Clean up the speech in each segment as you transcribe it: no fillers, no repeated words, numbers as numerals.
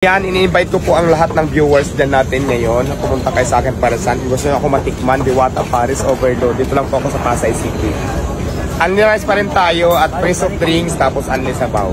Yan, ini-invite ko po ang lahat ng viewers dyan natin ngayon na pumunta kayo sa akin para saan. Gusto nyo ako matikman, Diwata Paris Overload. Dito lang po ako sa Pasay City. Unli rice pa rin tayo at free soft drinks, tapos unli sabaw.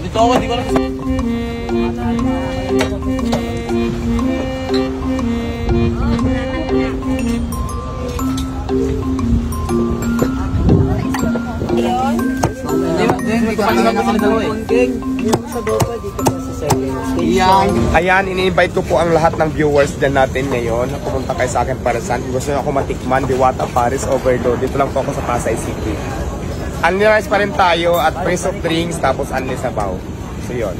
Dito ako, hindi ko lang. Ayan, ini-invite ko po ang lahat ng viewers dyan natin ngayon na pumunta kayo sa akin para saan. Gusto nyo ako matikman, Diwata Paris Overload. Dito lang po ako sa Pasay City. Unli rice pa rin tayo at free soft drinks, tapos unli sabaw. So yun.